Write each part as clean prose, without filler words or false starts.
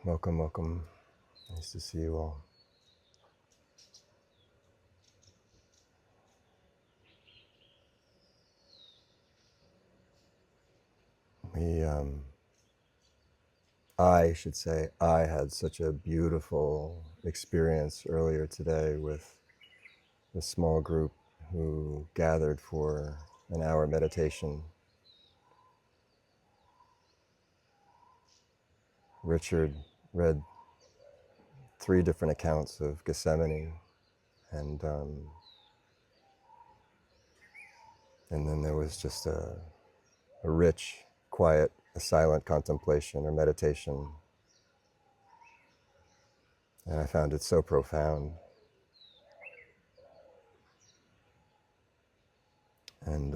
Welcome, welcome. Nice to see you all. I should say, I had such a beautiful experience earlier today with a small group who gathered for an hour meditation. Richard read 3 different accounts of Gethsemane, and then there was just a rich, quiet, a silent contemplation or meditation. And I found it so profound. And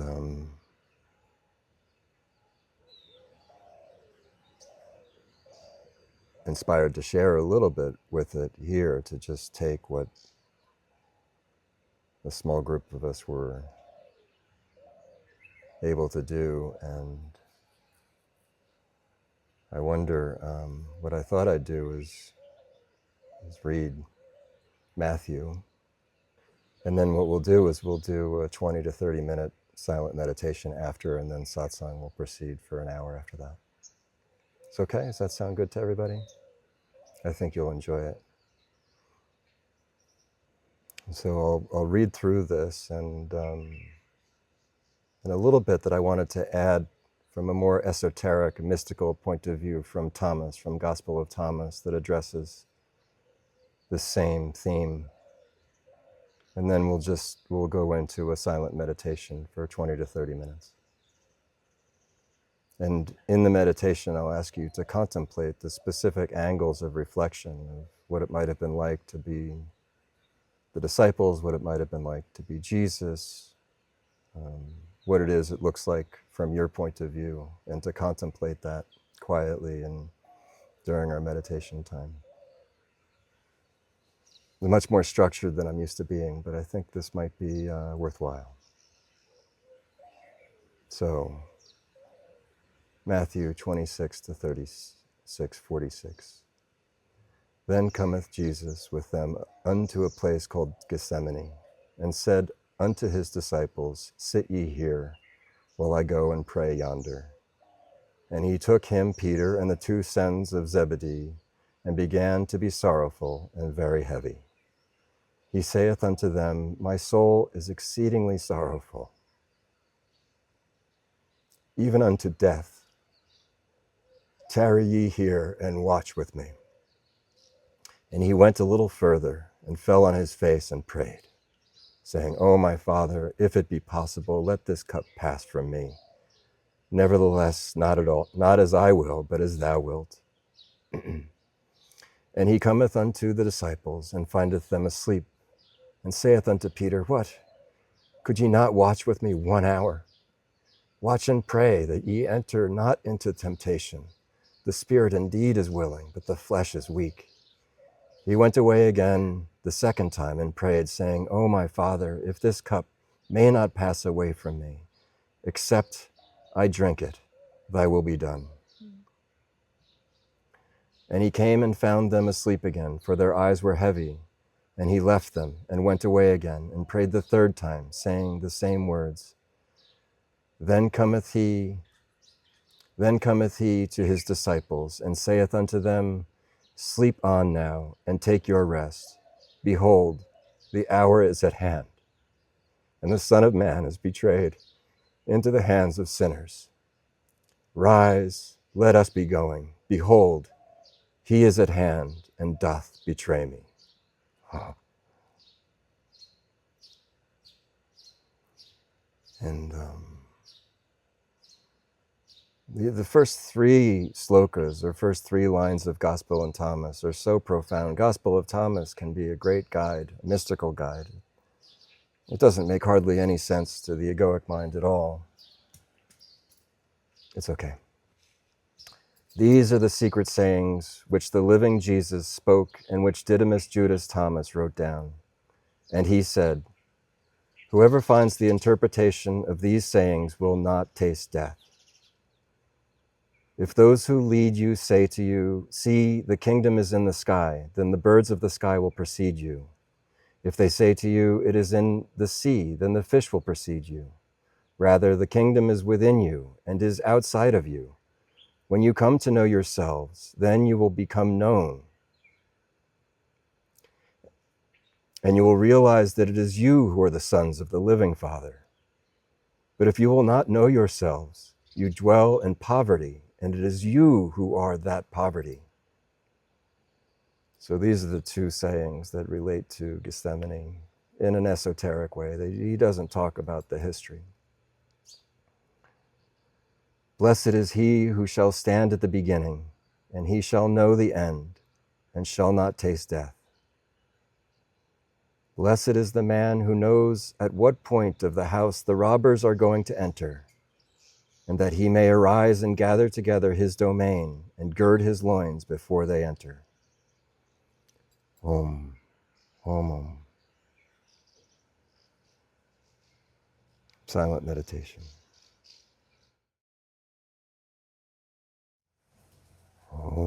inspired to share a little bit with it here, to just take what a small group of us were able to do. And I wonder, what I thought I'd do is read Matthew, and then what we'll do is we'll do a 20 to 30 minute silent meditation after, and then Satsang will proceed for an hour after that. It's okay? Does that sound good to everybody? I think you'll enjoy it. So I'll read through this, and a little bit that I wanted to add from a more esoteric, mystical point of view from Thomas, from Gospel of Thomas, that addresses the same theme. And then we'll go into a silent meditation for 20 to 30 minutes. And in the meditation, I'll ask you to contemplate the specific angles of reflection of what it might have been like to be the disciples, what it might have been like to be Jesus, what it looks like from your point of view, and to contemplate that quietly and during our meditation time. It's much more structured than I'm used to being, but I think this might be worthwhile. So, Matthew 26 to 36, 46. Then cometh Jesus with them unto a place called Gethsemane, and said unto his disciples, Sit ye here, while I go and pray yonder. And he took him, Peter, and the 2 sons of Zebedee, and began to be sorrowful and very heavy. He saith unto them, My soul is exceedingly sorrowful, even unto death. Tarry ye here and watch with me. And he went a little further and fell on his face and prayed, saying, O my Father, if it be possible, let this cup pass from me. Nevertheless, not as I will, but as thou wilt. And he cometh unto the disciples, and findeth them asleep, and saith unto Peter, What? Could ye not watch with me 1 hour? Watch and pray, that ye enter not into temptation. The spirit indeed is willing, but the flesh is weak. He went away again the 2nd time, and prayed, saying, O my Father, if this cup may not pass away from me, except I drink it, thy will be done. And he came and found them asleep again, for their eyes were heavy. And he left them, and went away again, and prayed the 3rd time, saying the same words. Then cometh he to his disciples, and saith unto them, Sleep on now, and take your rest. Behold, the hour is at hand, and the Son of Man is betrayed into the hands of sinners. Rise, let us be going. Behold, he is at hand, and doth betray me. Oh. And the first 3 slokas, or first 3 lines of Gospel of Thomas, are so profound. Gospel of Thomas can be a great guide, a mystical guide. It doesn't make hardly any sense to the egoic mind at all. It's okay. These are the secret sayings which the living Jesus spoke, and which Didymus Judas Thomas wrote down. And he said, Whoever finds the interpretation of these sayings will not taste death. If those who lead you say to you, see, the kingdom is in the sky, then the birds of the sky will precede you. If they say to you, it is in the sea, then the fish will precede you. Rather, the kingdom is within you and is outside of you. When you come to know yourselves, then you will become known. And you will realize that it is you who are the sons of the living Father. But if you will not know yourselves, you dwell in poverty, and it is you who are that poverty. So these are the two sayings that relate to Gethsemane in an esoteric way. He doesn't talk about the history. Blessed is he who shall stand at the beginning, and he shall know the end, and shall not taste death. Blessed is the man who knows at what point of the house the robbers are going to enter, and that he may arise and gather together his domain and gird his loins before they enter. Om, Om, Om. Silent meditation. Om,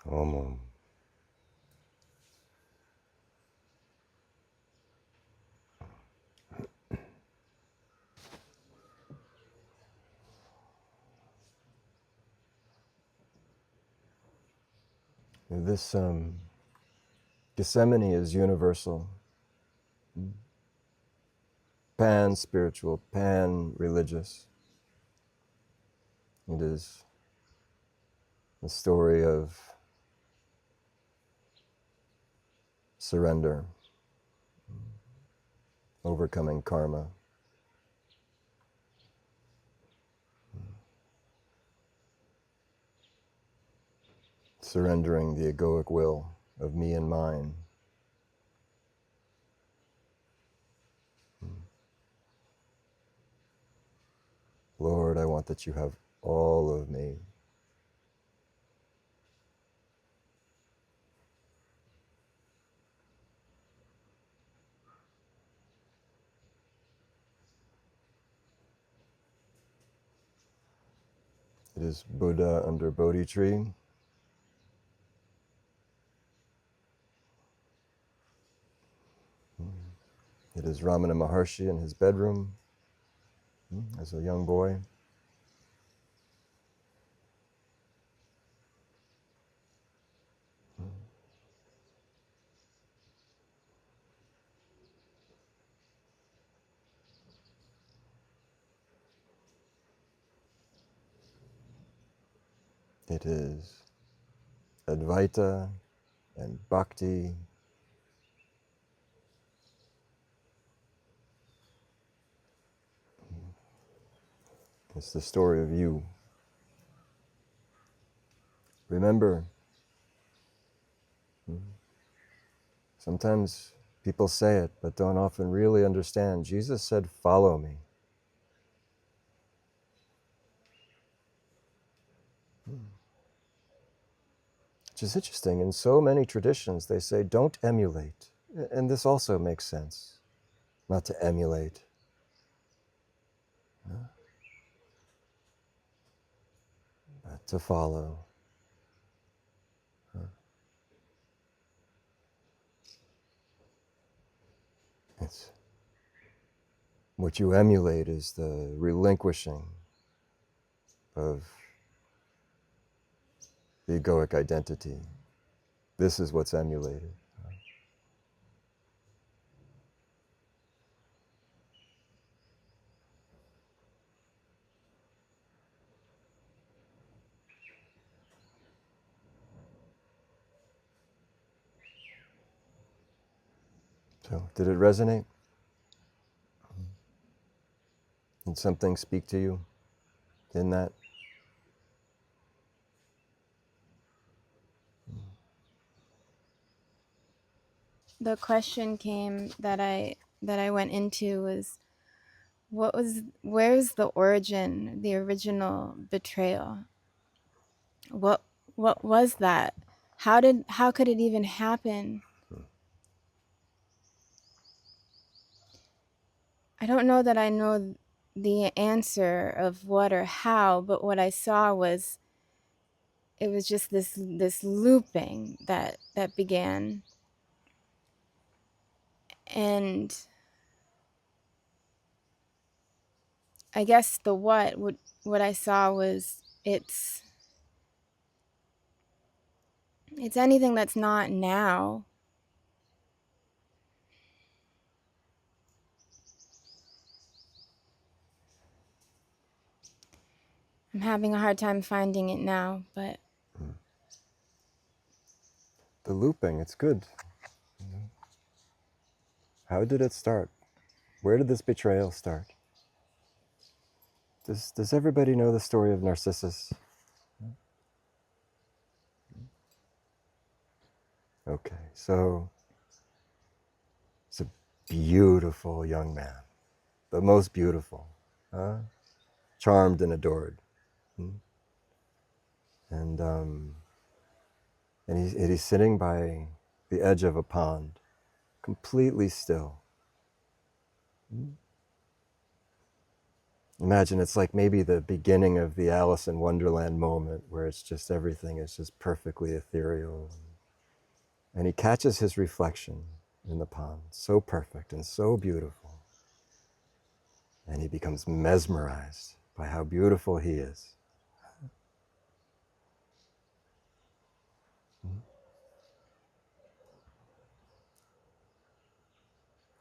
Om. This Gethsemane is universal, pan-spiritual, pan-religious. It is the story of surrender, overcoming karma, surrendering the egoic will of me and mine. Lord, I want that you have all of me. It is Buddha under Bodhi tree. It is Ramana Maharshi in his bedroom as a young boy. It is Advaita and Bhakti. It's the story of you. Remember, sometimes people say it, but don't often really understand. Jesus said, follow me. Which is interesting. In so many traditions, they say, don't emulate. And this also makes sense, not to emulate. But to follow. It's what you emulate is the relinquishing of the egoic identity. This is what's emulated. So, did it resonate? Did something speak to you? in that? The question came that I went into was, where's the origin, the original betrayal? What was that? How could it even happen? I don't know that I know the answer of what or how, but what I saw was, it was just this looping that began. And I guess the what I saw was, it's anything that's not now. I'm having a hard time finding it now, but The looping, it's good. How did it start? Where did this betrayal start? Does everybody know the story of Narcissus? Okay, so it's a beautiful young man, the most beautiful, charmed and adored. And he's sitting by the edge of a pond, completely still. Imagine it's like maybe the beginning of the Alice in Wonderland moment where it's just everything is just perfectly ethereal. And he catches his reflection in the pond, so perfect and so beautiful. And he becomes mesmerized by how beautiful he is.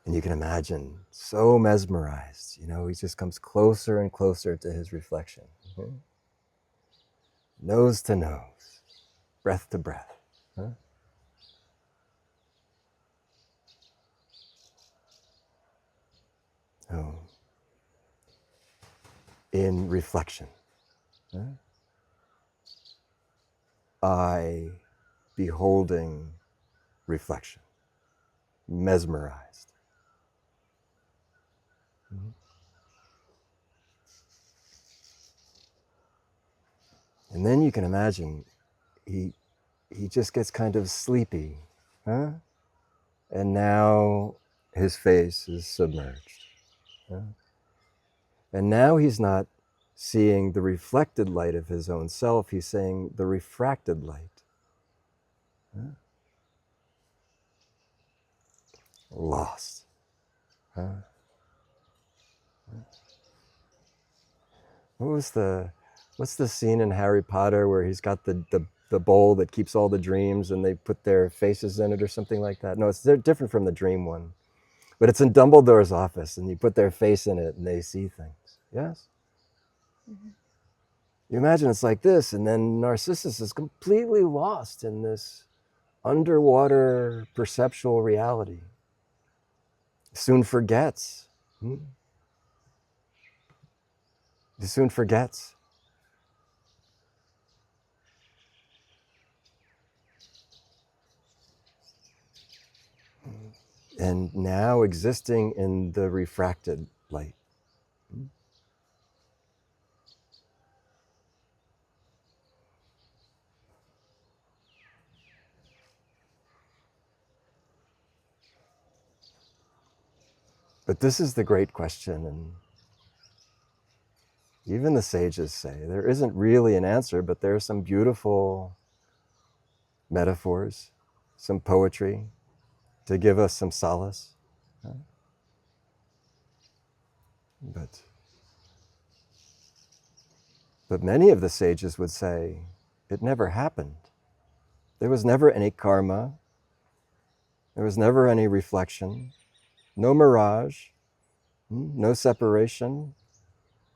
And you can imagine, so mesmerized, he just comes closer and closer to his reflection. Nose to nose, breath to breath. Oh. In reflection. I beholding reflection, mesmerized. And then you can imagine he just gets kind of sleepy, and now his face is submerged. And now he's not seeing the reflected light of his own self, he's seeing the refracted light. Lost. What's the scene in Harry Potter where he's got the bowl that keeps all the dreams and they put their faces in it or something like that? No, they're different from the dream one. But it's in Dumbledore's office and you put their face in it and they see things. Yes? Mm-hmm. You imagine it's like this, and then Narcissus is completely lost in this underwater perceptual reality. Soon forgets. He soon forgets. And now existing in the refracted light. But this is the great question, and even the sages say there isn't really an answer, but there are some beautiful metaphors, some poetry to give us some solace. But many of the sages would say it never happened. There was never any karma. There was never any reflection, no mirage, no separation.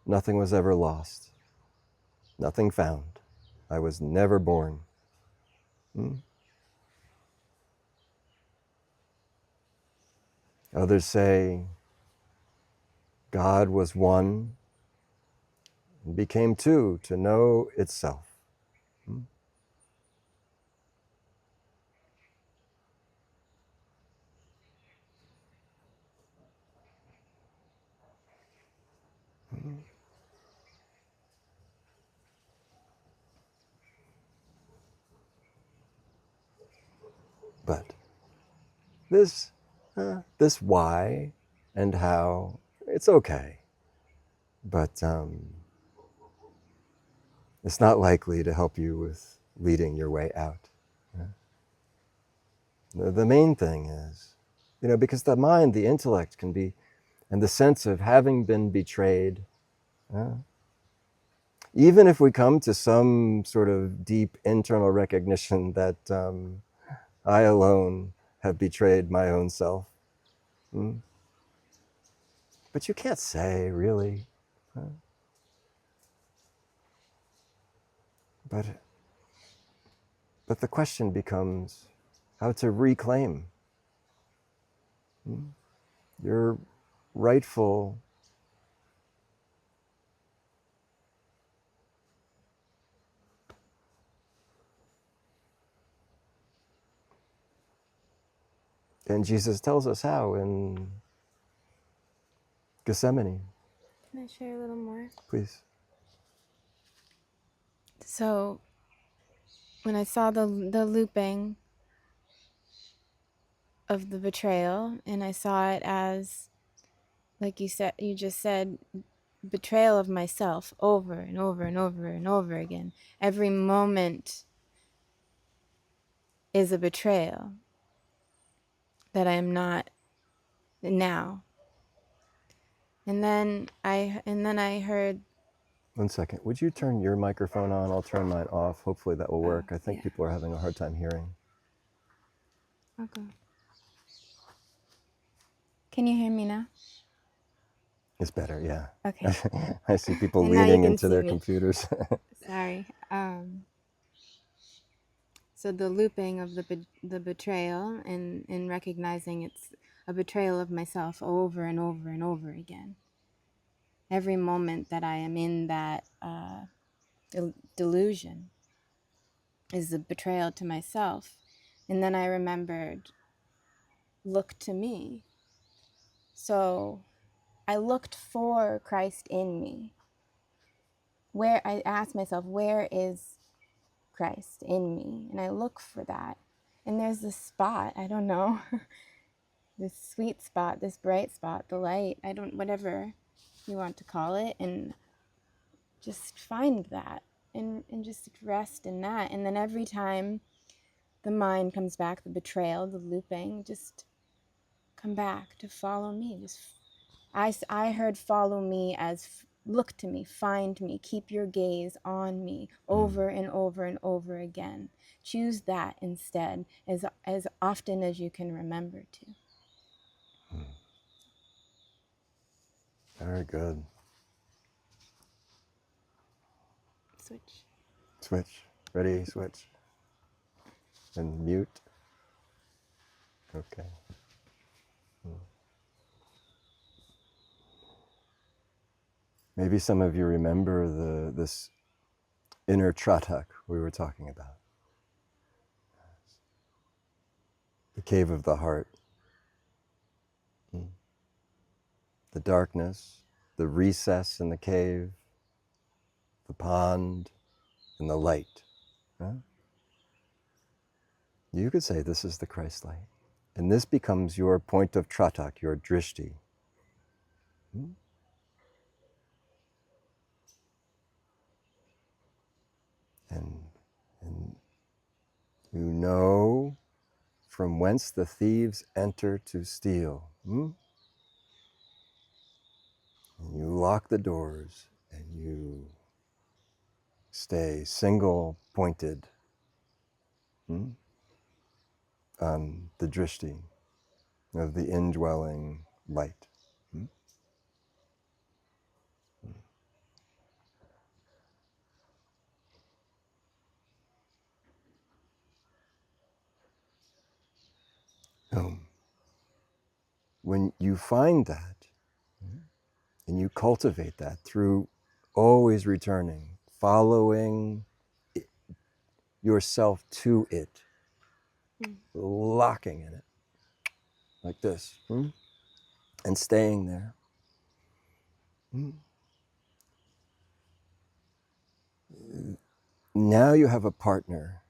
Nothing was ever lost. Nothing found. I was never born. Others say God was one and became two to know itself. Hmm? Hmm? But this why and how, it's okay, but it's not likely to help you with leading your way out. Yeah? The main thing is, because the mind, the intellect can be, and the sense of having been betrayed, even if we come to some sort of deep internal recognition that I alone have betrayed my own self. Mm. But you can't say, really. But the question becomes how to reclaim your rightful and Jesus tells us how in Gethsemane. Can I share a little more? Please. So when I saw the looping of the betrayal, and I saw it as, like you just said, betrayal of myself over and over and over and over again. Every moment is a betrayal that I am not now. And then I heard. 1 second. Would you turn your microphone on? I'll turn mine off. Hopefully that will work. I think people are having a hard time hearing. Okay. Can you hear me now? It's better, yeah. Okay. I see people And now you leaning can into see their me. computers. Sorry. So the looping of the betrayal, and recognizing it's a betrayal of myself over and over and over again. Every moment that I am in that delusion is a betrayal to myself. And then I remembered, look to me. So I looked for Christ in me. Where I asked myself, where is Christ in me? And I look for that. And there's this spot, I don't know, this sweet spot, this bright spot, the light, whatever you want to call it, and just find that and just rest in that. And then every time the mind comes back, the betrayal, the looping, just come back to follow me. I heard follow me as look to me, find me, keep your gaze on me over and over and over again. Choose that instead as often as you can remember to. Very good. Switch. Ready, switch. And mute. Okay. Maybe some of you remember this inner tratak we were talking about. The cave of the heart. The darkness, the recess in the cave, the pond, and the light. Huh? You could say this is the Christ light. And this becomes your point of tratak, your drishti. And you know from whence the thieves enter to steal. And you lock the doors and you stay single pointed on the drishti of the indwelling light. When you find that and you cultivate that through always returning, following yourself to it, locking in it, like this, and staying there. Now you have a partner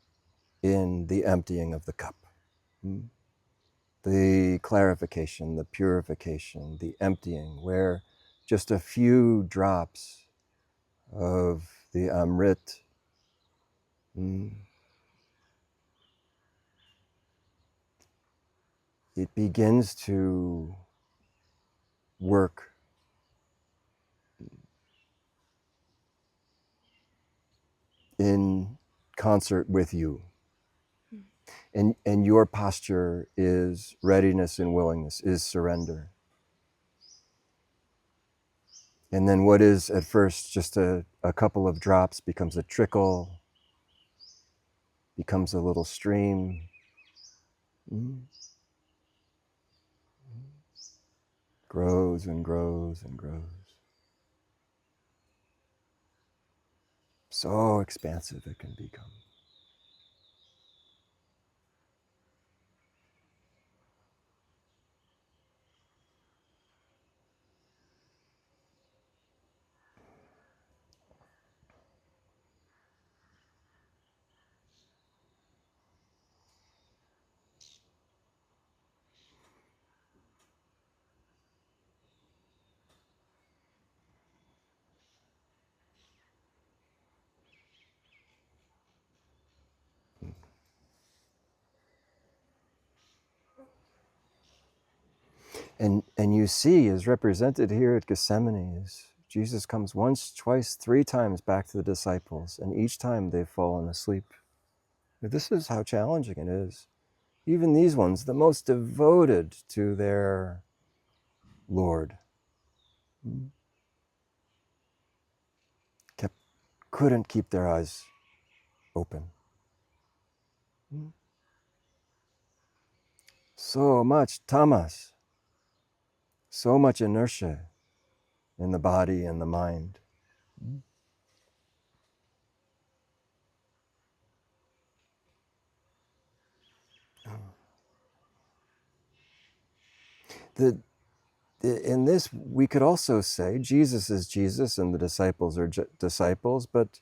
in the emptying of the cup. The clarification, the purification, the emptying, where just a few drops of the Amrit it begins to work in concert with you. And your posture is readiness and willingness, is surrender. And then what is at first just a couple of drops becomes a trickle, becomes a little stream. Grows and grows and grows. So expansive it can become. And you see, is represented here at Gethsemane, is Jesus comes once, twice, three times back to the disciples, and each time they've fallen asleep. This is how challenging it is. Even these ones, the most devoted to their Lord, couldn't keep their eyes open. So much tamas, so much inertia in the body and the mind. In this, we could also say Jesus is Jesus and the disciples are disciples, but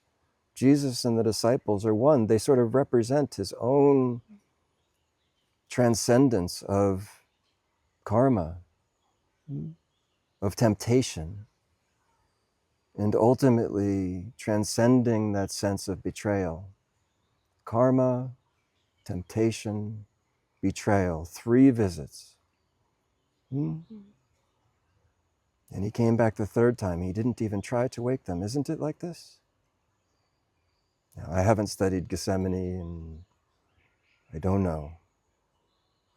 Jesus and the disciples are one. They sort of represent his own transcendence of karma, of temptation, and ultimately transcending that sense of betrayal. Karma, temptation, betrayal, 3 visits. And he came back the 3rd time. He didn't even try to wake them. Isn't it like this? Now, I haven't studied Gethsemane and I don't know.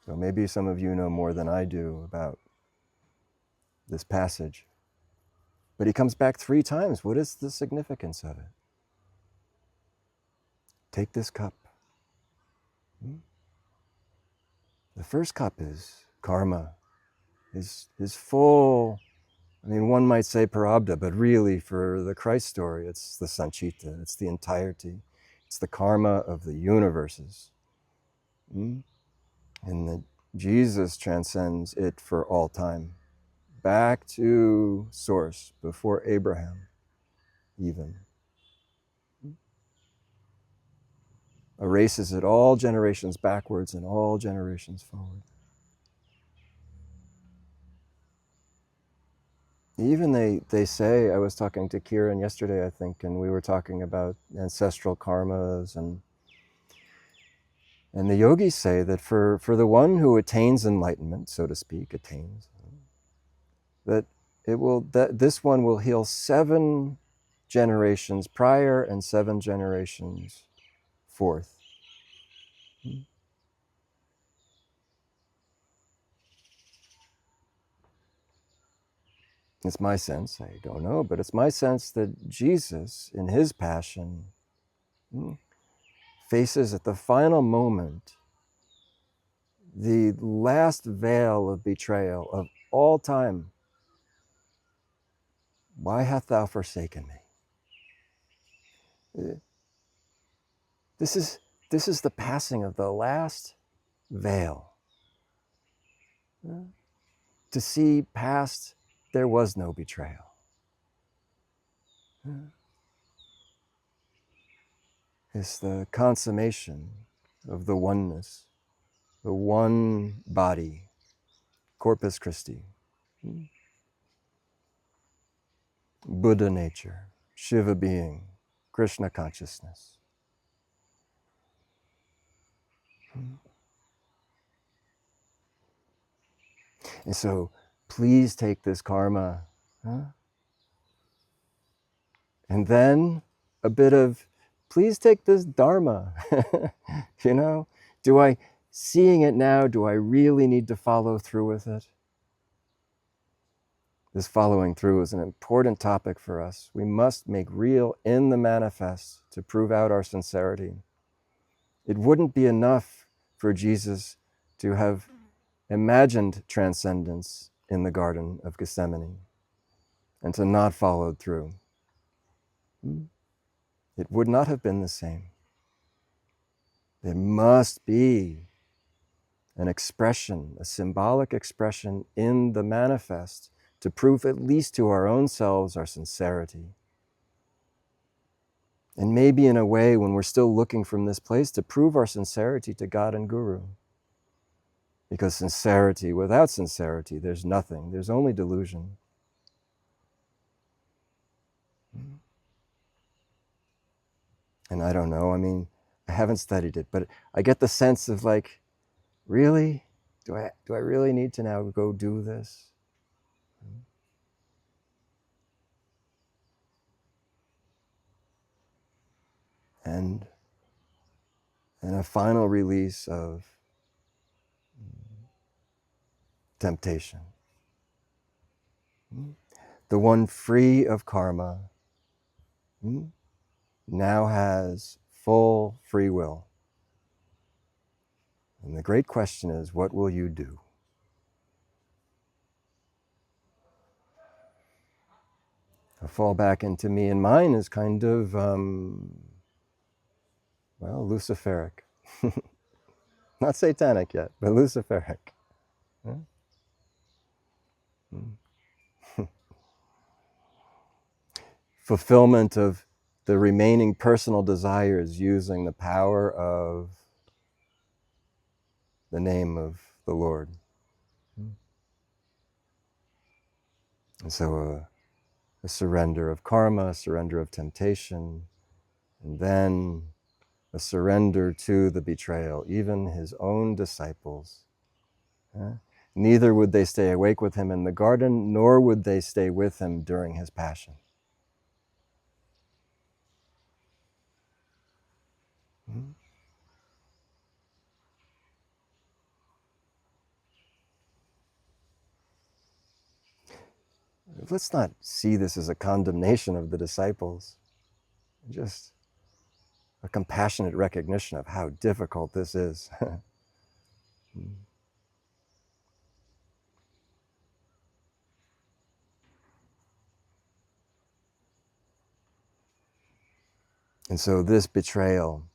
So maybe some of you know more than I do about this passage. But he comes back 3 times. What is the significance of it? Take this cup. The first cup is karma, is full. I mean, one might say parabda, but really for the Christ story, it's the sanchita, it's the entirety, it's the karma of the universes. And that Jesus transcends it for all time, back to source, before Abraham even. Erases it all generations backwards and all generations forward. Even they say, I was talking to Kieran yesterday, I think, and we were talking about ancestral karmas, and the yogis say that for the one who attains enlightenment, so to speak, that this one will heal 7 generations prior and 7 generations forth. It's my sense, I don't know, but it's my sense that Jesus, in his passion, faces at the final moment the last veil of betrayal of all time. Why hast thou forsaken me? This is the passing of the last veil. To see past, there was no betrayal. It's the consummation of the oneness, the one body, Corpus Christi, Buddha nature, Shiva being, Krishna consciousness. And so please take this karma, and then a bit of, please take this dharma. Seeing it now, do I really need to follow through with it? This following through is an important topic for us. We must make real in the manifest to prove out our sincerity. It wouldn't be enough for Jesus to have imagined transcendence in the Garden of Gethsemane and to not follow through. It would not have been the same. There must be an expression, a symbolic expression in the manifest to prove at least to our own selves our sincerity. And maybe in a way, when we're still looking from this place, to prove our sincerity to God and Guru. Because sincerity, without sincerity, there's nothing. There's only delusion. And I don't know, I haven't studied it, but I get the sense of like, really? Do I really need to now go do this? And a final release of temptation. The one free of karma now has full free will. And the great question is, what will you do? A fall back into me and mine is kind of, Luciferic. Not satanic yet, but Luciferic. Fulfillment of the remaining personal desires using the power of the name of the Lord. And so a surrender of karma, a surrender of temptation, and then a surrender to the betrayal, even his own disciples. Neither would they stay awake with him in the garden, nor would they stay with him during his passion. Let's not see this as a condemnation of the disciples, just a compassionate recognition of how difficult this is. And so this betrayal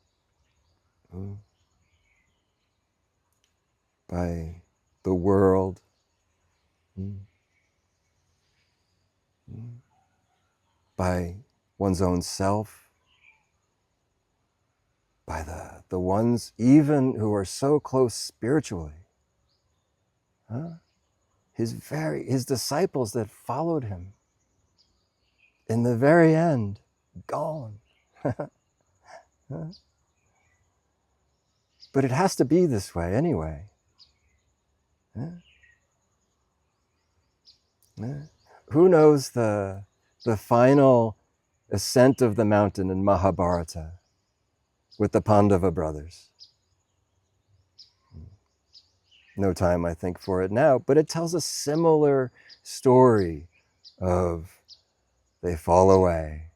by the world, by one's own self, by the ones even who are so close spiritually, his disciples that followed him, in the very end, gone. But it has to be this way anyway. Who knows the final ascent of the mountain in Mahabharata with the Pandava brothers? No time, I think, for it now, but it tells a similar story of they fall away.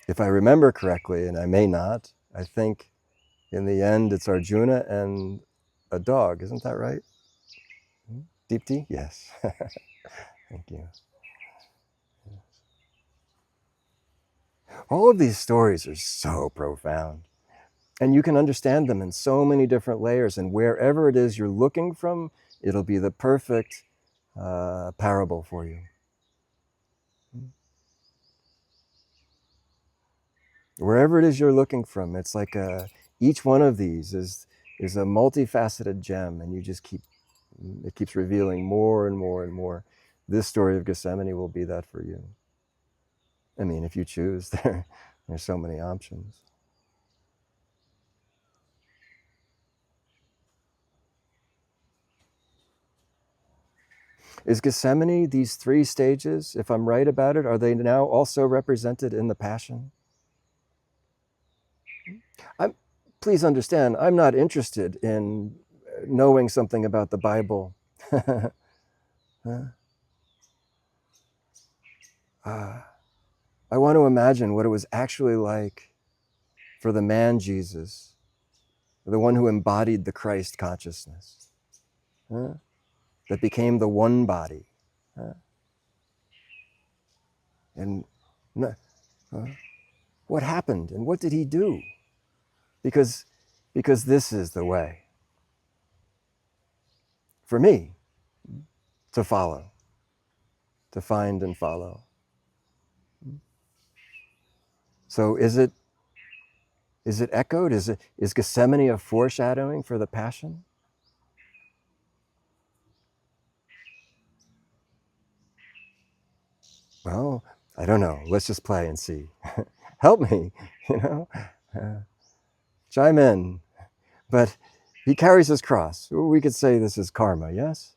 If I remember correctly, and I may not, I think in the end it's Arjuna and a dog, isn't that right? Deepti? Yes. Thank you. All of these stories are so profound. And you can understand them in so many different layers. And wherever it is you're looking from, it'll be the perfect parable for you. Wherever it is you're looking from, it's like each one of these is a multifaceted gem, and it keeps revealing more and more and more. This story of Gethsemane will be that for you. I mean, if you choose, there's so many options. Is Gethsemane, these three stages, if I'm right about it, are they now also represented in the Passion? Please understand, I'm not interested in knowing something about the Bible. I want to imagine what it was actually like for the man Jesus, the one who embodied the Christ consciousness, that became the one body. And what happened and what did he do? Because this is the way for me to follow, to find and follow. So is it echoed? Is Gethsemane a foreshadowing for the Passion? Well, I don't know. Let's just play and see. Help me, chime in. But he carries his cross. We could say this is karma, yes?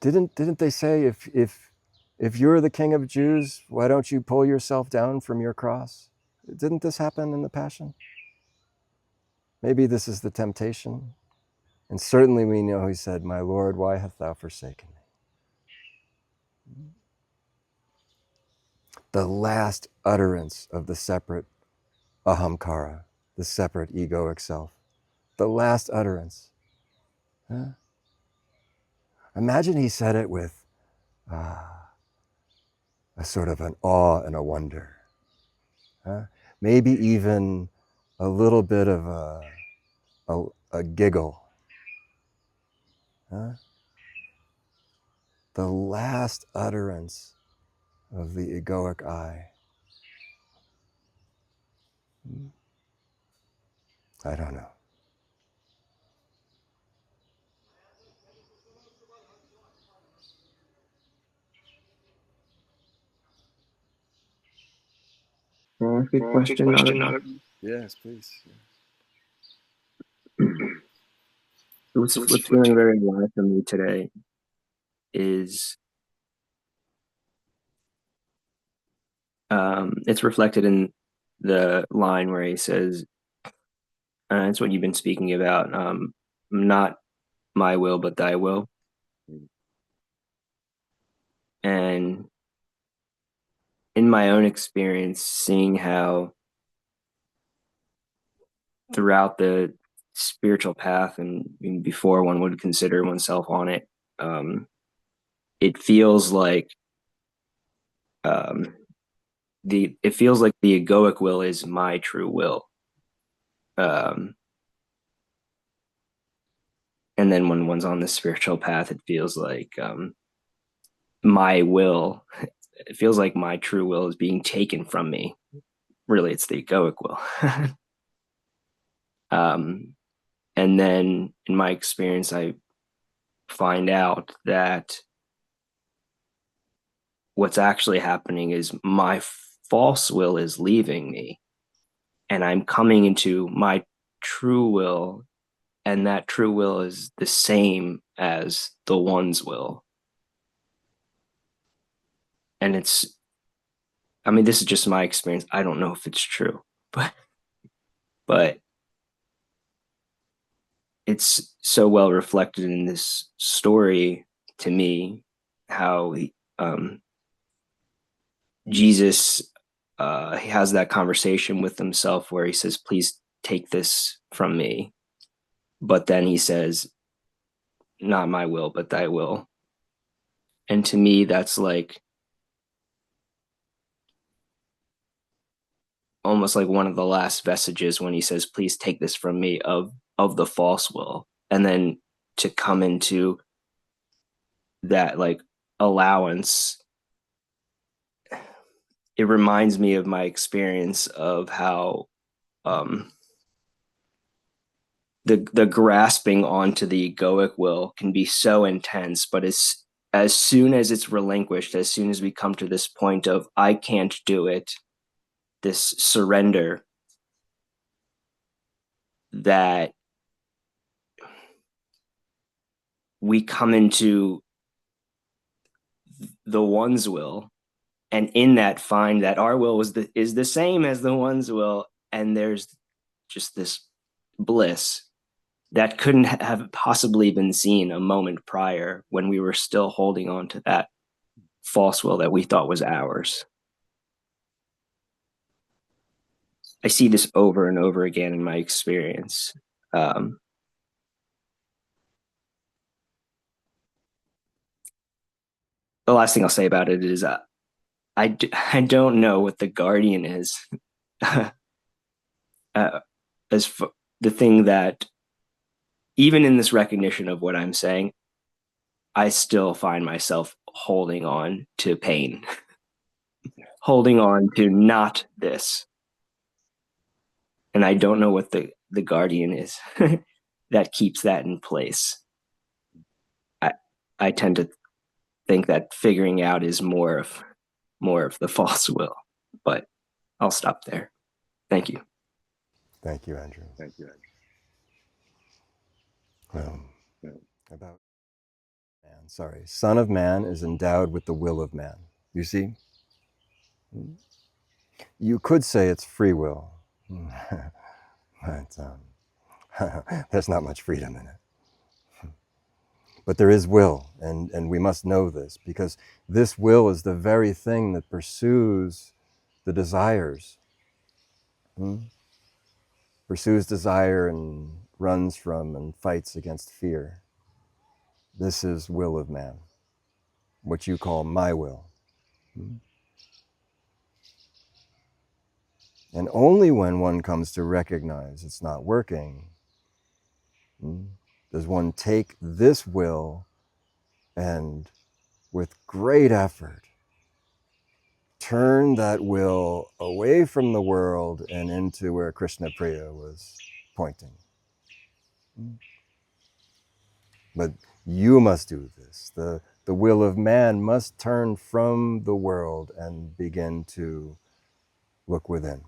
Didn't they say if you're the King of Jews, why don't you pull yourself down from your cross? Didn't this happen in the Passion? Maybe this is the temptation. And certainly we know he said, "My Lord, why hast thou forsaken me?" The last utterance of the separate ahamkara, the separate egoic self. The last utterance. Imagine he said it with a sort of an awe and a wonder. Maybe even a little bit of a giggle. The last utterance of the egoic I. I don't know. Good question. Yes, please. What's feeling very alive for me today is it's reflected in the line where he says, it's what you've been speaking about, not my will, but thy will. And in my own experience, seeing how throughout the spiritual path and before one would consider oneself on it, it feels like the egoic will is my true will. And then when one's on the spiritual path, it feels like my will, it feels like my true will is being taken from me. Really, it's the egoic will. And then in my experience, I find out that what's actually happening is my false will is leaving me, and I'm coming into my true will, and that true will is the same as the one's will. And this is just my experience. I don't know if it's true, but it's so well reflected in this story to me, how Jesus, he has that conversation with himself where he says, please take this from me. But then he says, not my will, but thy will. And to me, that's like almost like one of the last vestiges when he says, please take this from me of the false will. And then to come into that like allowance, it reminds me of my experience of how the grasping onto the egoic will can be so intense, but as soon as it's relinquished, as soon as we come to this point of I can't do it, this surrender, that we come into the one's will, and in that find that our will is the same as the one's will, and there's just this bliss that couldn't have possibly been seen a moment prior when we were still holding on to that false will that we thought was ours. I see this over and over again in my experience. The last thing I'll say about it is I don't know what the guardian is. As for the thing that, even in this recognition of what I'm saying, I still find myself holding on to pain, holding on to not this. And I don't know what the guardian is that keeps that in place. I tend to think that figuring out is more of the false will, but I'll stop there. Thank you. Thank you, Andrew. About man, Son of Man is endowed with the will of man. You see? You could say it's free will, but there's not much freedom in it. But there is will, and we must know this, because this will is the very thing that pursues the desires. Pursues desire and runs from and fights against fear. This is will of man, what you call my will. And only when one comes to recognize it's not working, does one take this will and, with great effort, turn that will away from the world and into where Krishna Priya was pointing. But you must do this. The will of man must turn from the world and begin to look within.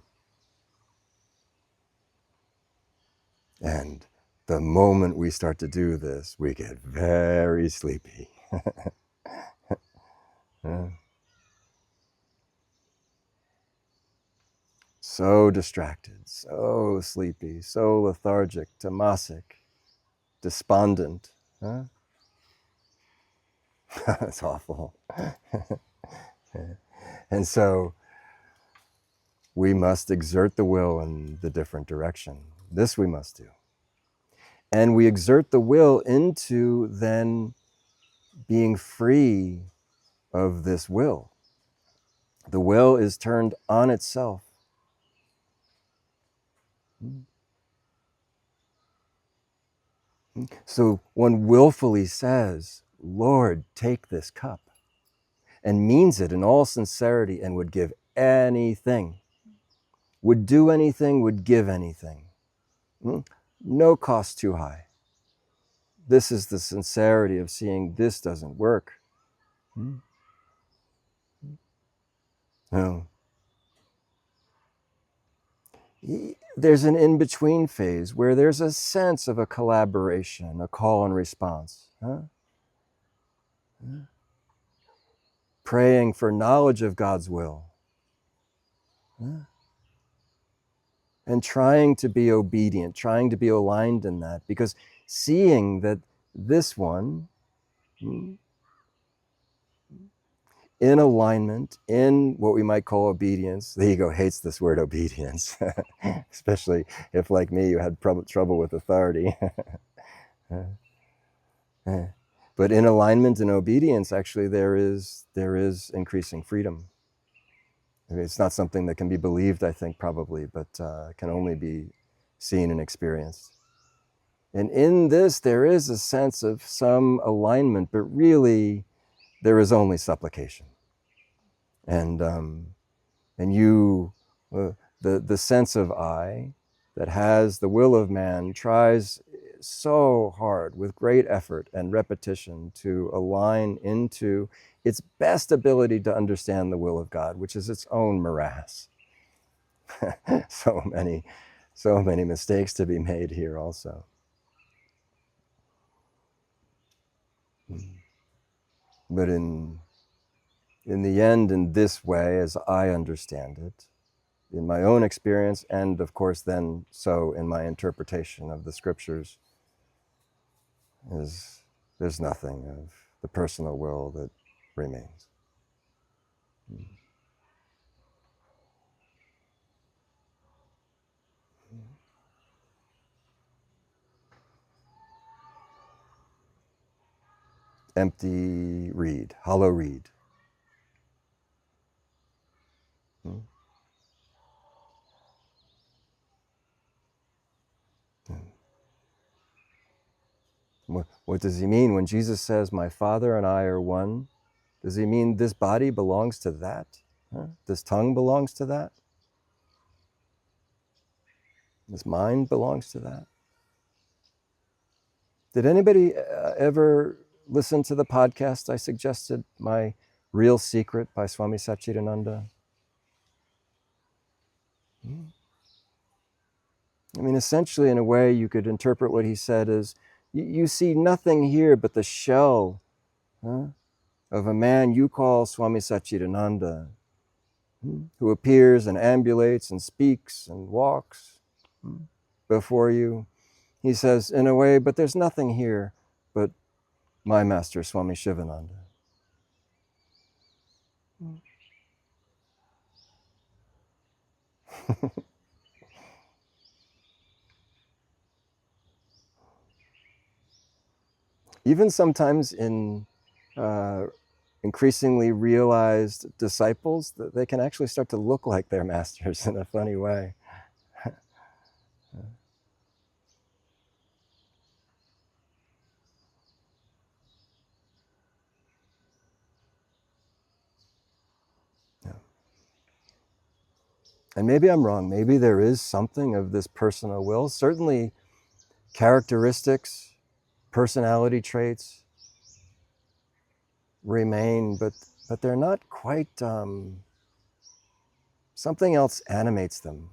And the moment we start to do this, we get very sleepy. So distracted, so sleepy, so lethargic, tamasic, despondent. It's awful. And so we must exert the will in the different direction. This we must do. And we exert the will into then being free of this will. The will is turned on itself. So one willfully says, Lord, take this cup, and means it in all sincerity and would give anything, would do anything, would give anything. No cost too high. This is the sincerity of seeing this doesn't work. No. There's an in-between phase where there's a sense of a collaboration, a call and response. Praying for knowledge of God's will. And trying to be obedient, trying to be aligned in that, because seeing that this one in alignment, in what we might call obedience. The ego hates this word obedience, especially if, like me, you had trouble with authority. But in alignment and obedience, actually, there is increasing freedom. I mean, it's not something that can be believed, I think, probably, but can only be seen and experienced. And in this, there is a sense of some alignment, but really, there is only supplication. And you, the sense of I that has the will of man tries so hard with great effort and repetition to align into its best ability to understand the will of God, which is its own morass. so many mistakes to be made here also. But in the end, in this way, as I understand it, in my own experience, and of course then so in my interpretation of the scriptures, there's nothing of the personal will that remains. Empty reed, hollow reed. What does he mean when Jesus says, "My Father and I are one"? Does he mean this body belongs to that? This tongue belongs to that? This mind belongs to that? Did anybody ever listen to the podcast I suggested, My Real Secret by Swami Satchidananda? I mean, essentially, in a way, you could interpret what he said as, you see nothing here but the shell of a man you call Swami Satchidananda, who appears and ambulates and speaks and walks before you. He says, in a way, but there's nothing here but my master, Swami Shivananda. Even sometimes in increasingly realized disciples, that they can actually start to look like their masters in a funny way. And maybe I'm wrong. Maybe there is something of this personal will. Certainly characteristics, personality traits remain, but they're not quite, something else animates them.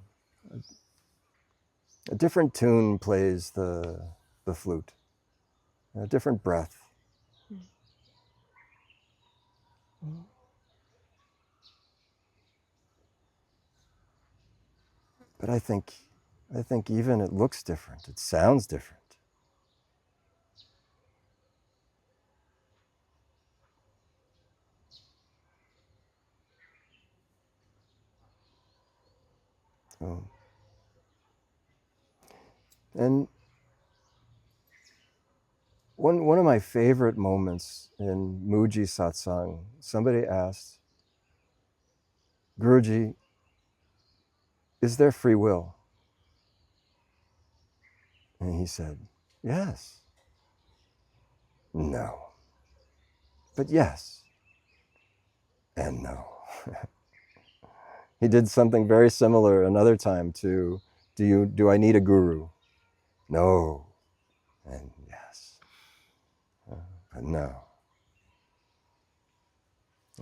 A different tune plays the flute, a different breath. But I think even it looks different, it sounds different. And one of my favorite moments in Muji Satsang, somebody asked, Guruji, is there free will? And he said, yes. No. But yes. And no. He did something very similar another time to, do I need a guru? No. And yes. But no.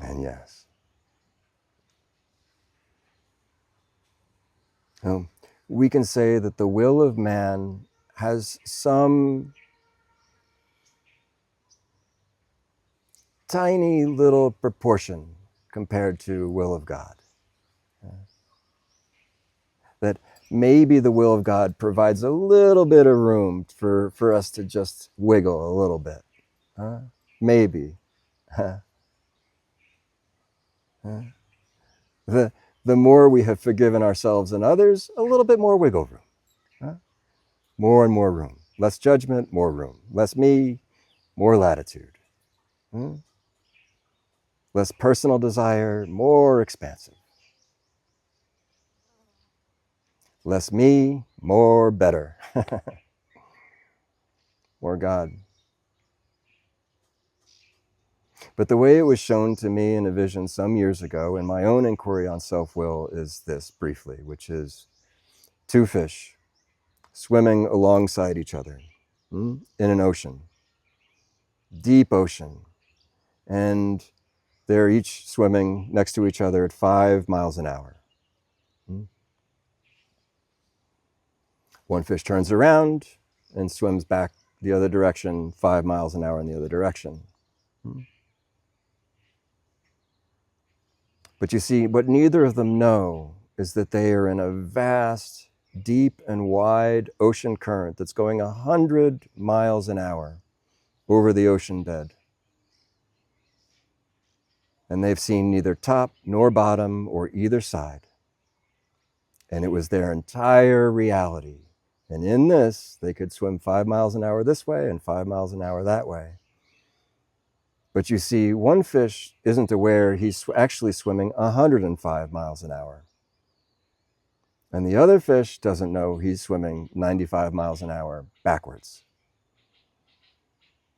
And yes. We can say that the will of man has some tiny little proportion compared to will of God. That maybe the will of God provides a little bit of room for us to just wiggle a little bit. Maybe. Huh? The more we have forgiven ourselves and others, a little bit more wiggle room. Huh? More and more room. Less judgment, more room. Less me, more latitude. Hmm? Less personal desire, more expansive. Less me, more better. More God. But the way it was shown to me in a vision some years ago in my own inquiry on self-will is this briefly, which is two fish swimming alongside each other in an ocean, deep ocean. And they're each swimming next to each other at 5 miles an hour. One fish turns around and swims back the other direction, 5 miles an hour in the other direction. But you see, what neither of them know is that they are in a vast, deep and wide ocean current that's going 100 miles an hour over the ocean bed. And they've seen neither top nor bottom or either side. And it was their entire reality. And in this, they could swim 5 miles an hour this way and 5 miles an hour that way. But you see, one fish isn't aware he's actually swimming 105 miles an hour. And the other fish doesn't know he's swimming 95 miles an hour backwards.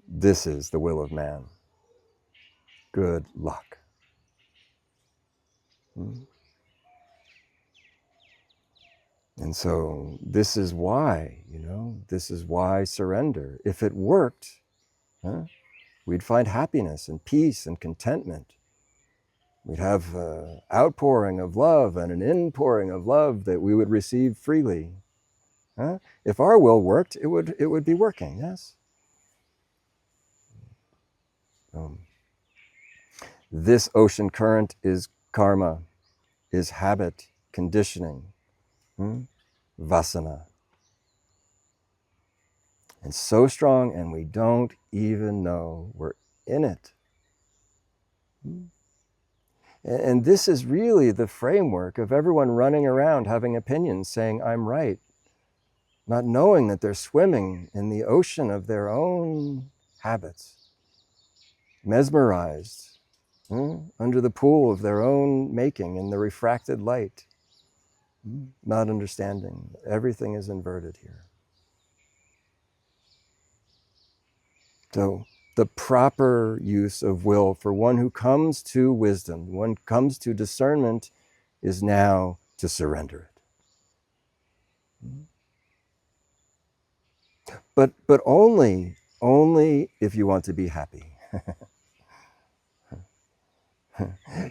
This is the will of man. Good luck. And so this is why, this is why surrender. If it worked, we'd find happiness and peace and contentment. We'd have an outpouring of love and an inpouring of love that we would receive freely. If our will worked, it would be working, yes? This ocean current is karma, is habit, conditioning, vasana. And so strong, and we don't even know we're in it. And this is really the framework of everyone running around having opinions, saying, I'm right, not knowing that they're swimming in the ocean of their own habits, mesmerized under the pool of their own making in the refracted light, not understanding. Everything is inverted here. So the proper use of will for one who comes to wisdom, one comes to discernment, is now to surrender it. But only if you want to be happy.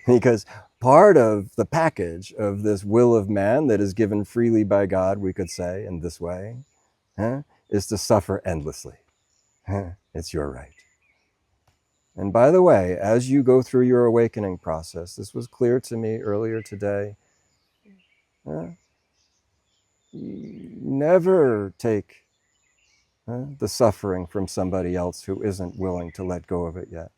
Because part of the package of this will of man that is given freely by God, we could say in this way, is to suffer endlessly. It's your right. And by the way, as you go through your awakening process, this was clear to me earlier today, never take the suffering from somebody else who isn't willing to let go of it yet.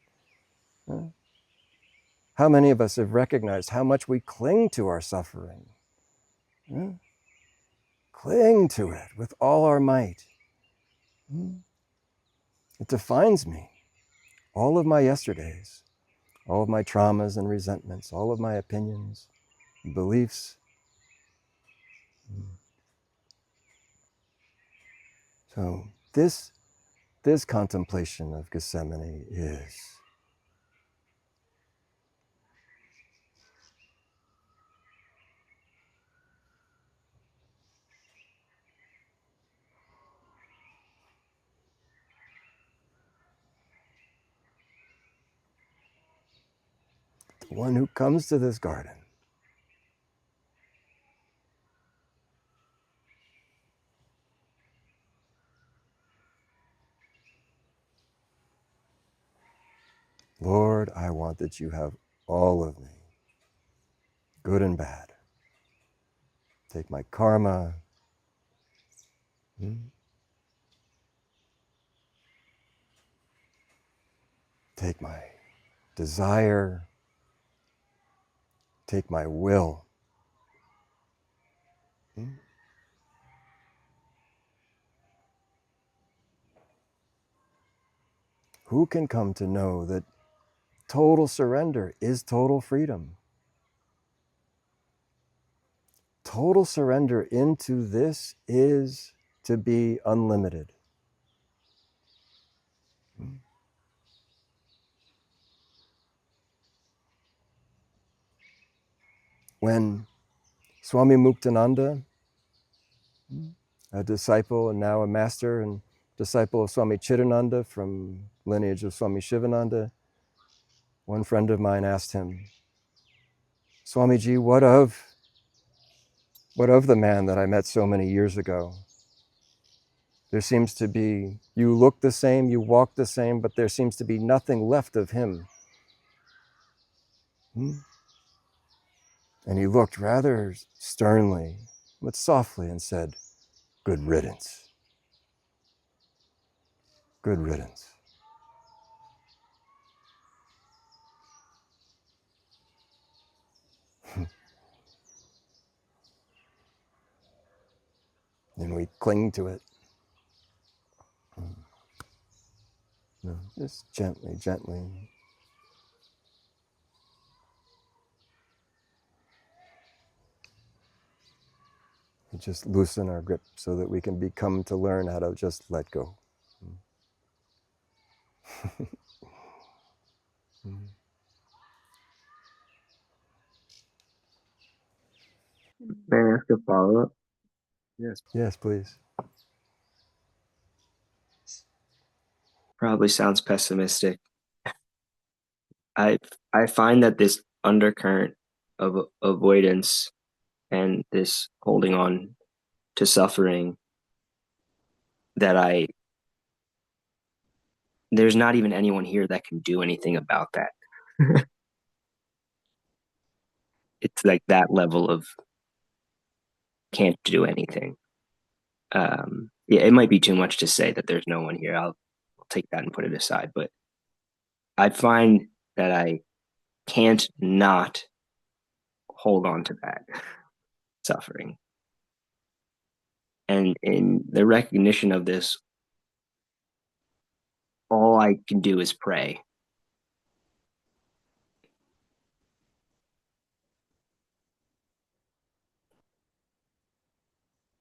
How many of us have recognized how much we cling to our suffering? Cling to it with all our might. It defines me. All of my yesterdays, all of my traumas and resentments, all of my opinions, beliefs. So this contemplation of Gethsemane is the one who comes to this garden. Lord, I want that you have all of me, good and bad. Take my karma. Take my desire. take my will. Who can come to know that total surrender is total freedom? Total surrender into this is to be unlimited. When Swami Muktananda, a disciple and now a master and disciple of Swami Chidananda from lineage of Swami Shivananda, one friend of mine asked him, Swamiji, what of the man that I met so many years ago? There seems to be, you look the same, you walk the same, but there seems to be nothing left of him. And he looked rather sternly, but softly, and said, good riddance. Good riddance. And we cling to it. No, just gently, gently. We just loosen our grip so that we can become to learn how to just let go. May I ask a follow-up? Yes, please. Probably sounds pessimistic. I find that this undercurrent of avoidance and this holding on to suffering, that there's not even anyone here that can do anything about that. It's like that level of can't do anything. Yeah, it might be too much to say that there's no one here. I'll take that and put it aside. But I find that I can't not hold on to that suffering. And in the recognition of this, all I can do is pray.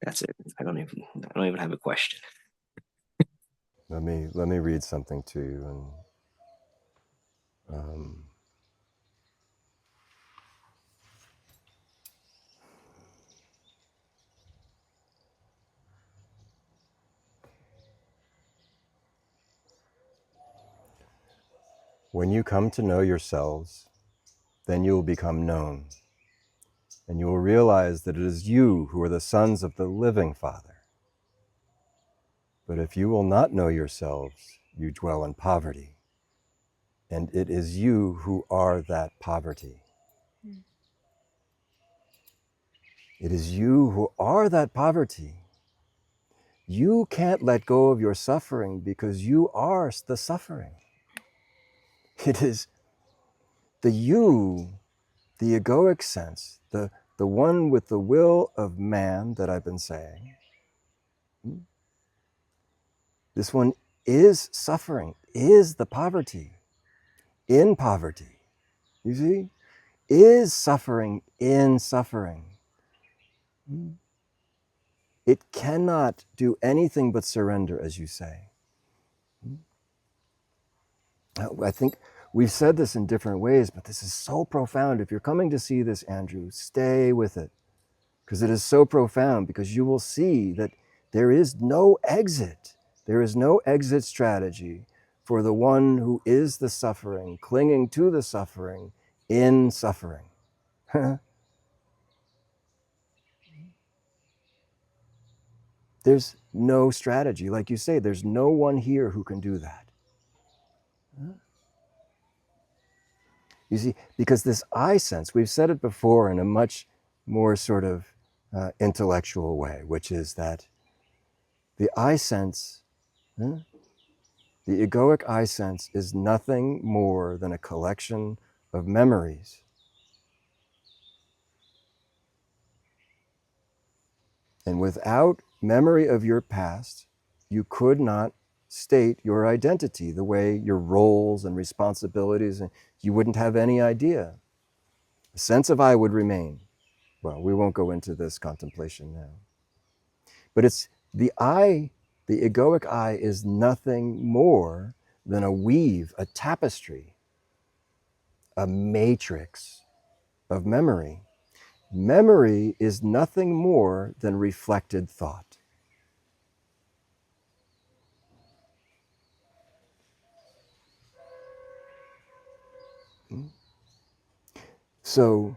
That's it. I don't even have a question. Let me read something to you. And when you come to know yourselves, then you will become known, and you will realize that it is you who are the sons of the living Father. But if you will not know yourselves, you dwell in poverty, and it is you who are that poverty. It is you who are that poverty. You can't let go of your suffering because you are the suffering. It is the you, the egoic sense, the one with the will of man that I've been saying. This one is suffering, is the poverty, in poverty. You see? Is suffering in suffering. It cannot do anything but surrender, as you say. I think we've said this in different ways, but this is so profound. If you're coming to see this, Andrew, stay with it, because it is so profound, because you will see that there is no exit. There is no exit strategy for the one who is the suffering, clinging to the suffering, in suffering. There's no strategy. Like you say, there's no one here who can do that. You see, because this I sense, we've said it before in a much more sort of intellectual way, which is that the I sense, the egoic I sense is nothing more than a collection of memories. And without memory of your past, you could not state your identity, the way your roles and responsibilities, and you wouldn't have any idea. A sense of I would remain. Well, we won't go into this contemplation now. But it's the I, the egoic I is nothing more than a weave, a tapestry, a matrix of memory. Memory is nothing more than reflected thought. So,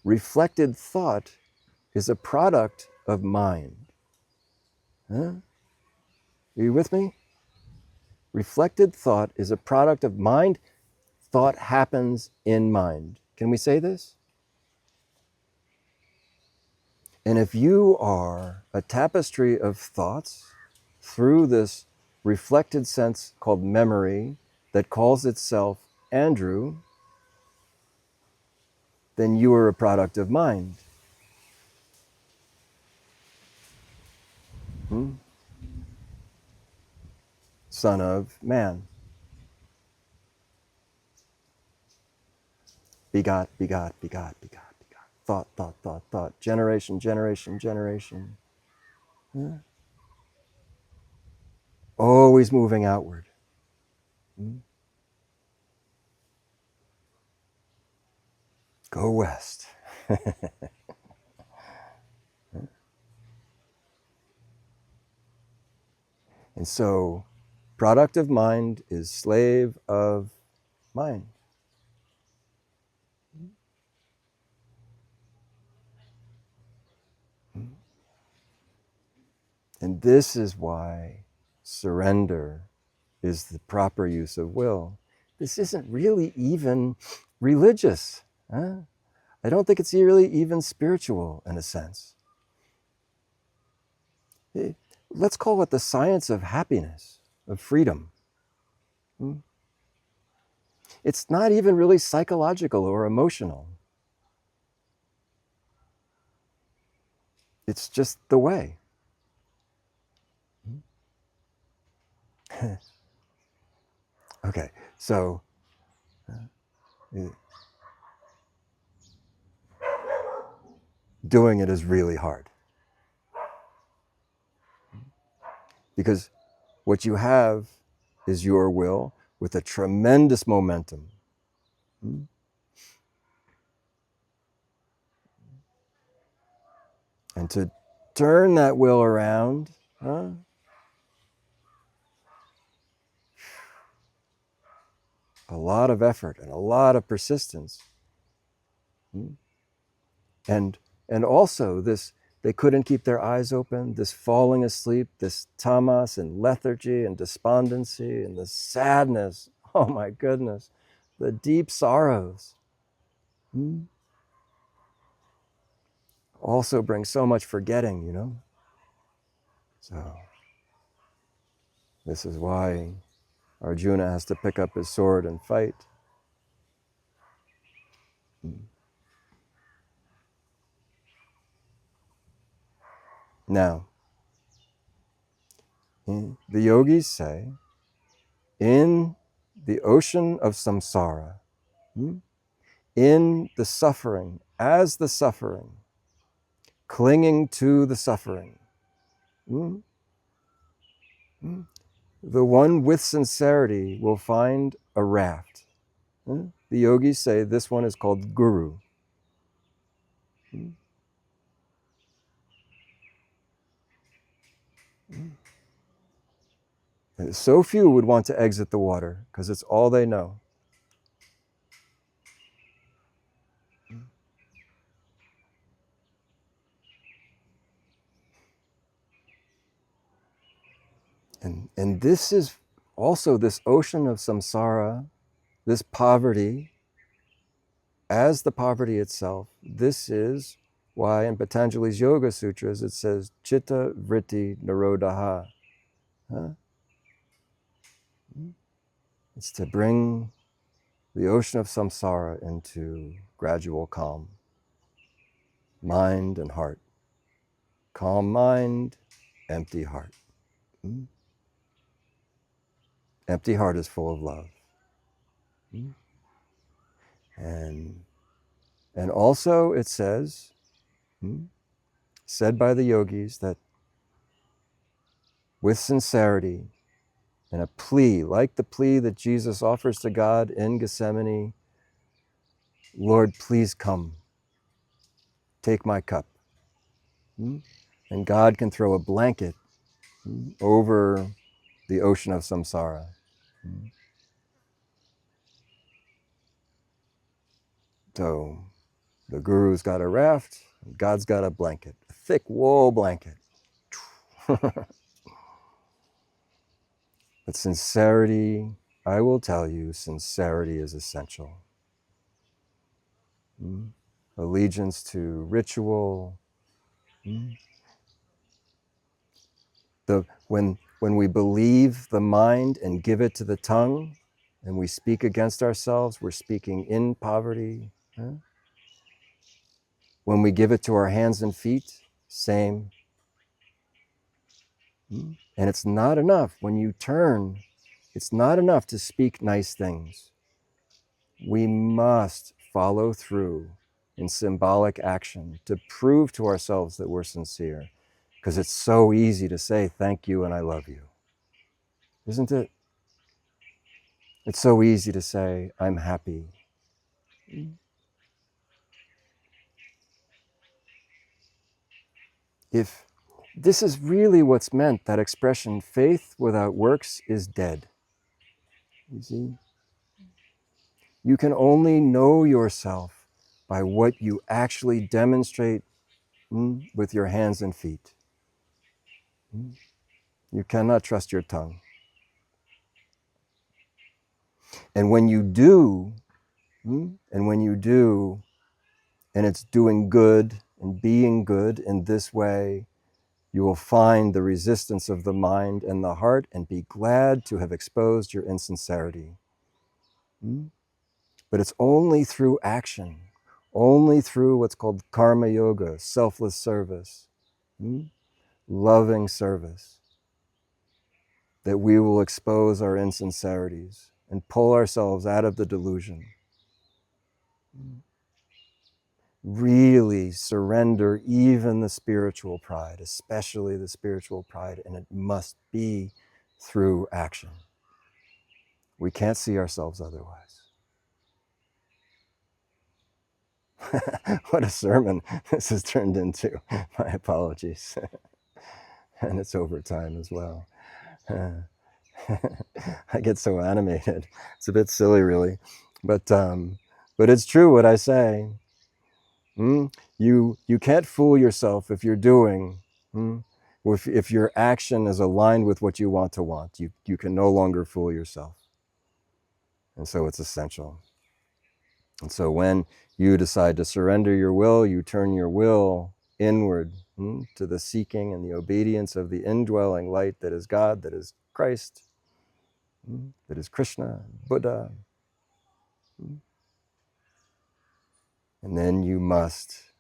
reflected thought is a product of mind. Huh? Are you with me? Reflected thought is a product of mind. Thought happens in mind. Can we say this? And if you are a tapestry of thoughts through this reflected sense called memory that calls itself Andrew, then you are a product of mind. Son of man. Begot, begot, begot, begot, begot. Thought, thought, thought, thought. Generation, generation, generation. Yeah. Always moving outward. Go west. And so, product of mind is slave of mind. And this is why surrender is the proper use of will. This isn't really even religious. Huh? I don't think it's really even spiritual in a sense. Let's call it the science of happiness, of freedom. It's not even really psychological or emotional. It's just the way. Okay, so doing it is really hard. Because what you have is your will with a tremendous momentum. And to turn that will around, a lot of effort and a lot of persistence. And also this, they couldn't keep their eyes open, this falling asleep, this tamas and lethargy and despondency and the sadness, oh my goodness, the deep sorrows. Also bring so much forgetting, you know? So this is why Arjuna has to pick up his sword and fight. Now, the yogis say, in the ocean of samsara, in the suffering, as the suffering, clinging to the suffering, the one with sincerity will find a raft. The yogis say this one is called guru. So few would want to exit the water because it's all they know. And this is also this ocean of samsara, this poverty, as the poverty itself. This is why in Patanjali's Yoga Sutras it says chitta vritti nirodha. It's to bring the ocean of samsara into gradual calm, mind and heart. calm mind, empty heart. Mm? Empty heart is full of love. Mm? And also it says, said by the yogis, that with sincerity and a plea, like the plea that Jesus offers to God in Gethsemane, Lord, please come, take my cup. And God can throw a blanket over the ocean of samsara. So the guru's got a raft, God's got a blanket, a thick wool blanket. But sincerity, I will tell you, sincerity is essential. Allegiance to ritual. When we believe the mind and give it to the tongue, and we speak against ourselves, we're speaking in poverty. When we give it to our hands and feet, same. And it's not enough when you turn, it's not enough to speak nice things. We must follow through in symbolic action to prove to ourselves that we're sincere, because it's so easy to say thank you and I love you, isn't it? It's so easy to say I'm happy. If this is really what's meant, that expression, faith without works is dead. You see? You can only know yourself by what you actually demonstrate with your hands and feet. You cannot trust your tongue. And when you do, and it's doing good and being good in this way, you will find the resistance of the mind and the heart and be glad to have exposed your insincerity. But it's only through action, only through what's called karma yoga, selfless service, loving service, that we will expose our insincerities and pull ourselves out of the delusion. Really surrender even the spiritual pride, especially the spiritual pride, and it must be through action. We can't see ourselves otherwise. What a sermon this has turned into. My apologies. And it's overtime as well. I get so animated. It's a bit silly, really. But it's true what I say. You can't fool yourself if you're doing, if your action is aligned with what you want to want. You can no longer fool yourself. And so it's essential. And so when you decide to surrender your will, you turn your will inward to the seeking and the obedience of the indwelling light that is God, that is Christ, that is Krishna, Buddha. And then you must,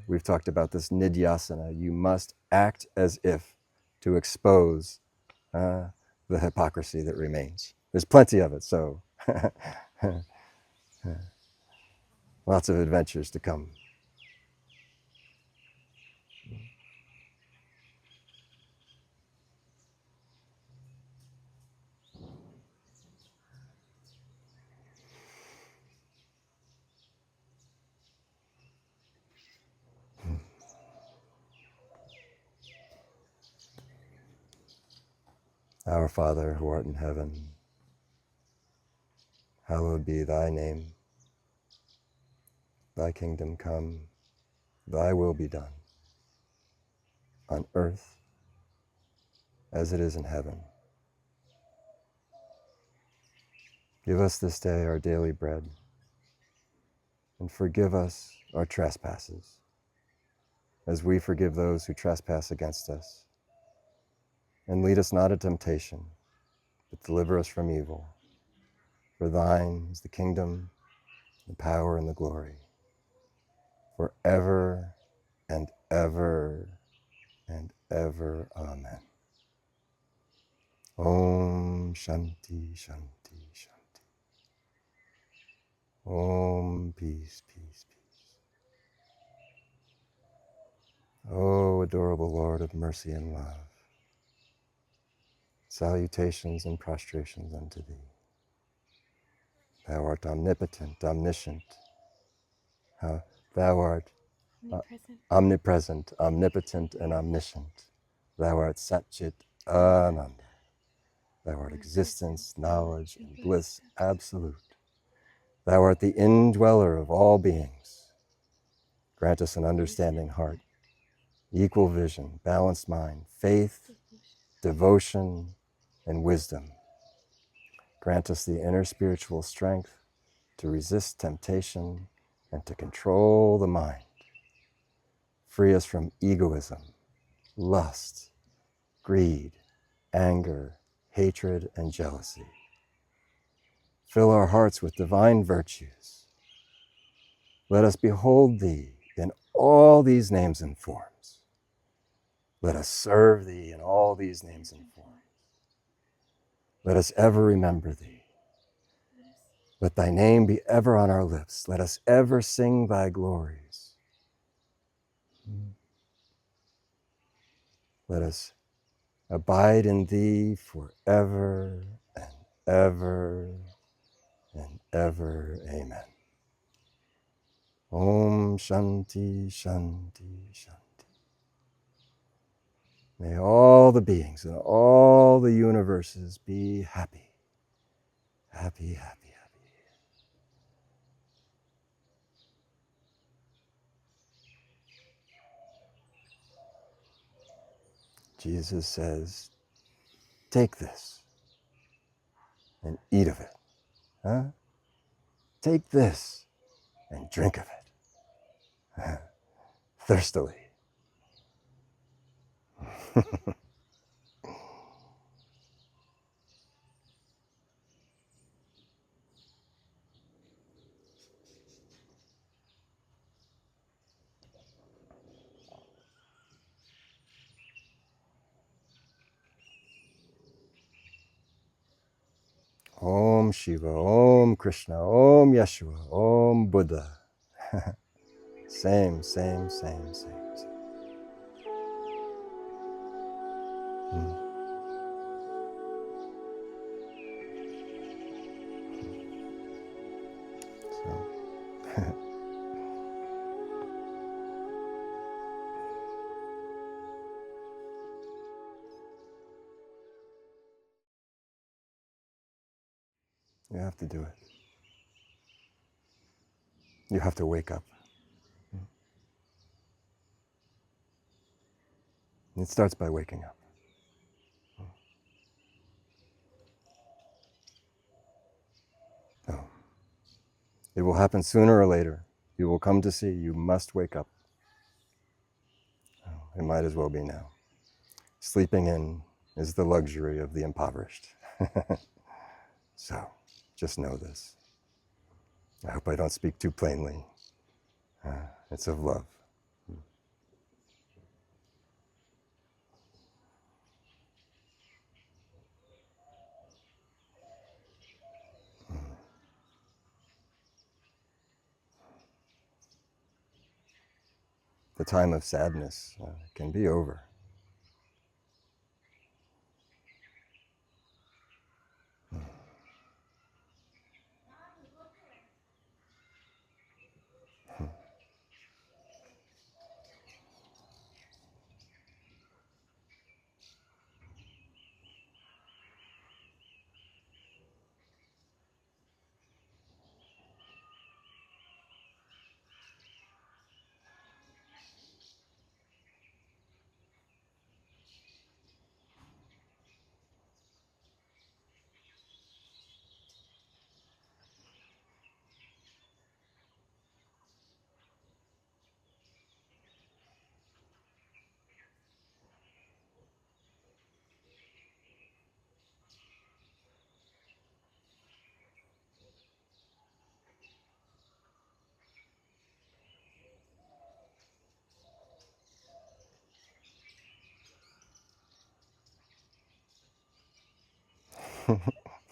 we've talked about this nidhyasana, you must act as if to expose the hypocrisy that remains. There's plenty of it, so lots of adventures to come. Our Father, who art in heaven, hallowed be thy name. Thy kingdom come, thy will be done, on earth as it is in heaven. Give us this day our daily bread, and forgive us our trespasses, as we forgive those who trespass against us. And lead us not into temptation, but deliver us from evil. For thine is the kingdom, the power, and the glory, forever and ever. and ever. Amen. Om Shanti Shanti Shanti. Om peace, peace, peace. O adorable Lord of mercy and love, salutations and prostrations unto thee. Thou art omnipotent, omniscient. Thou art omnipresent, omnipotent, and omniscient. Thou art Satchit Ananda. Thou art existence, knowledge, and bliss absolute. Thou art the indweller of all beings. Grant us an understanding heart, equal vision, balanced mind, faith, devotion, and wisdom. Grant us the inner spiritual strength to resist temptation and to control the mind. Free us from egoism, lust, greed, anger, hatred, and jealousy. Fill our hearts with divine virtues. Let us behold thee in all these names and forms. Let us serve thee in all these names and forms. Let us ever remember thee. Let thy name be ever on our lips. Let us ever sing thy glories. Let us abide in thee forever and ever and ever. Amen. Om Shanti Shanti Shanti. May all the beings and all the universes be happy, happy, happy, happy. Jesus says, take this and eat of it. Huh? Take this and drink of it. Thirstily. Om Shiva, Om Krishna, Om Yeshua, Om Buddha. Same, same, same, same, same. So, you have to do it. You have to wake up. It starts by waking up. Oh. It will happen sooner or later. You will come to see you must wake up. Oh, it might as well be now. Sleeping in is the luxury of the impoverished. So, just know this. I hope I don't speak too plainly. It's of love. The time of sadness can be over.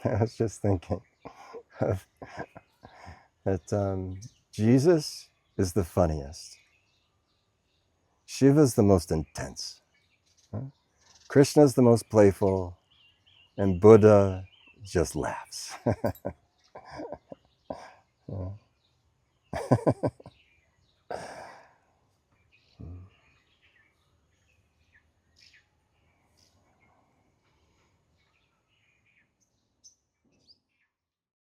I was just thinking of that Jesus is the funniest. Shiva's the most intense. Krishna's the most playful. And Buddha just laughs.